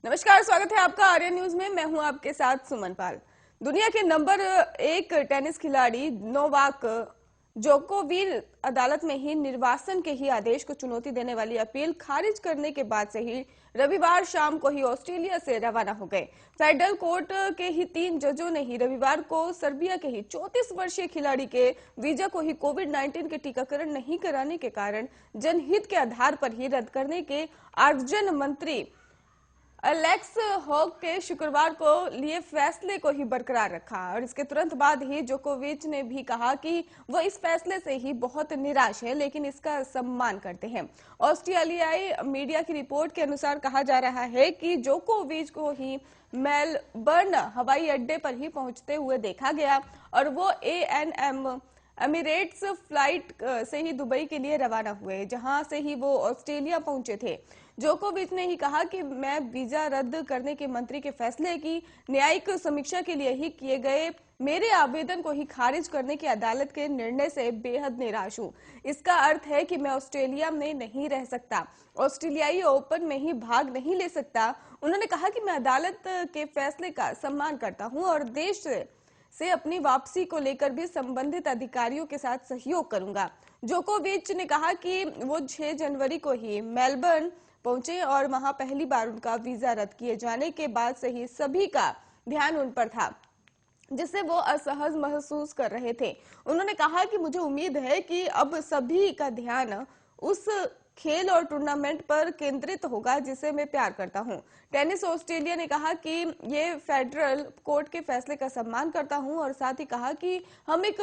नमस्कार, स्वागत है आपका आर्यन न्यूज में। मैं हूं आपके साथ सुमन पाल। दुनिया के नंबर 1 टेनिस खिलाड़ी नोवाक जोकोविच अदालत में ही निर्वासन के ही आदेश को चुनौती देने वाली अपील खारिज करने के बाद से ही रविवार शाम को ही ऑस्ट्रेलिया से रवाना हो गए। फेडरल कोर्ट के ही 3 जजों ने ही रविवार को सर्बिया के ही 34 वर्षीय खिलाड़ी के वीजा को ही कोविड-19 के टीकाकरण नहीं कराने के कारण जनहित के आधार पर ही रद्द करने के आर्जन मंत्री एलेक्स हॉग के शुक्रवार को लिए फैसले को ही बरकरार रखा और इसके तुरंत बाद ही जोकोविच ने भी कहा कि वो इस फैसले से ही बहुत निराश है, लेकिन इसका सम्मान करते हैं। ऑस्ट्रेलियाई मीडिया की रिपोर्ट के अनुसार कहा जा रहा है कि जोकोविच को ही मेलबर्न हवाई अड्डे पर ही पहुंचते हुए देखा गया और वो एमिरेट्स फ्लाइट से ही दुबई के लिए रवाना हुए, जहां से ही वो ऑस्ट्रेलिया पहुंचे थे। जोकोविच ने ही कहा कि मैं वीजा रद्द करने के मंत्री के फैसले की न्यायिक समीक्षा के लिए ही किए गए मेरे आवेदन को ही खारिज करने की अदालत के निर्णय से बेहद निराश हूं। इसका अर्थ है कि मैं ऑस्ट्रेलिया में नहीं रह सकता, ऑस्ट्रेलियाई ओपन में ही भाग नहीं ले सकता। उन्होंने कहा कि मैं अदालत के फैसले का सम्मान करता हूं और देश से अपनी वापसी को लेकर भी संबंधित अधिकारियों के साथ सहयोग करूंगा। जोकोविच ने कहा कि वो 6 जनवरी को ही मेलबर्न पहुंचे और वहां पहली बार उनका वीजा रद्द किए जाने के बाद से ही सभी का ध्यान उन पर था, जिससे वो असहज महसूस कर रहे थे। उन्होंने कहा कि मुझे उम्मीद है कि अब सभी का ध्यान उस खेल और टूर्नामेंट पर केंद्रित होगा जिसे मैं प्यार करता हूं। टेनिस ऑस्ट्रेलिया ने कहा कि ये फेडरल कोर्ट के फैसले का सम्मान करता हूं और साथ ही कहा कि हम एक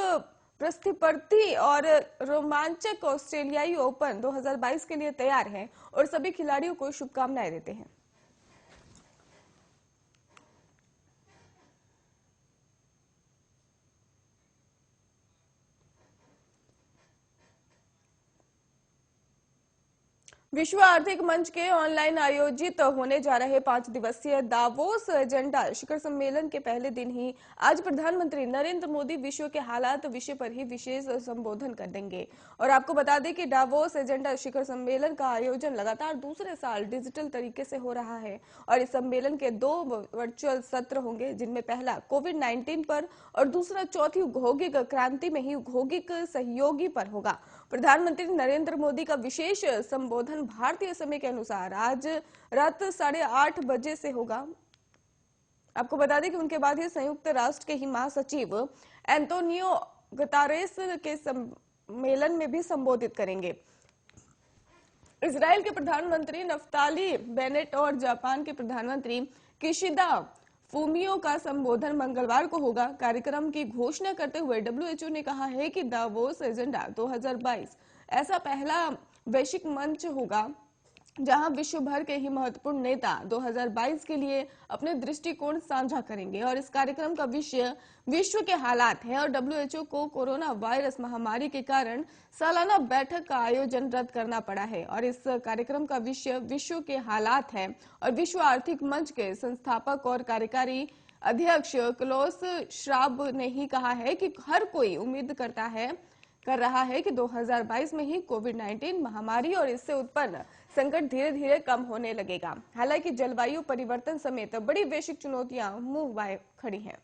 प्रतिस्पर्धी और रोमांचक ऑस्ट्रेलियाई ओपन 2022 के लिए तैयार हैं और सभी खिलाड़ियों को शुभकामनाएं देते हैं। विश्व आर्थिक मंच के ऑनलाइन आयोजित होने जा रहे 5 दिवसीय दावोस एजेंडा शिखर सम्मेलन के पहले दिन ही आज प्रधानमंत्री नरेंद्र मोदी विश्व के हालात विषय पर ही विशेष संबोधन कर देंगे। और आपको बता दें कि दावोस एजेंडा शिखर सम्मेलन का आयोजन लगातार दूसरे साल डिजिटल तरीके से हो रहा है और इस सम्मेलन के 2 वर्चुअल सत्र होंगे, जिनमें पहला कोविड-19 पर और दूसरा चौथी औद्योगिक क्रांति में ही औद्योगिक सहयोगी पर होगा। प्रधानमंत्री नरेंद्र मोदी का विशेष संबोधन भारतीय समय के अनुसार आज रात 8:30 बजे से होगा। आपको बता दें कि उनके बाद ही संयुक्त राष्ट्र के ही महासचिव एंटोनियो गुतेरेस के सम्मेलन में भी संबोधित करेंगे। इजराइल के प्रधानमंत्री नफ्ताली बेनेट और जापान के प्रधानमंत्री किशिदा फूमियो का संबोधन मंगलवार को होगा। कार्यक्रम की घोषणा करते हुए डब्ल्यूएचओ ने कहा है कि दावोस एजेंडा 2022 ऐसा पहला वैश्विक मंच होगा जहां विश्व भर के ही महत्वपूर्ण नेता 2022 के लिए अपने दृष्टिकोण साझा करेंगे और इस कार्यक्रम का विषय विश्व के हालात है और डब्ल्यूएचओ को कोरोना वायरस महामारी के कारण सालाना बैठक का आयोजन रद्द करना पड़ा है और इस कार्यक्रम का विषय विश्व के हालात है और विश्व आर्थिक मंच के संस्थापक और कार्यकारी अध्यक्ष क्लॉस श्वाब ने ही कहा है कि हर कोई उम्मीद कर रहा है कि 2022 में ही कोविड-19 महामारी और इससे उत्पन्न संकट धीरे धीरे कम होने लगेगा। हालांकि जलवायु परिवर्तन समेत बड़ी वैश्विक चुनौतियां मुंह बाए खड़ी हैं।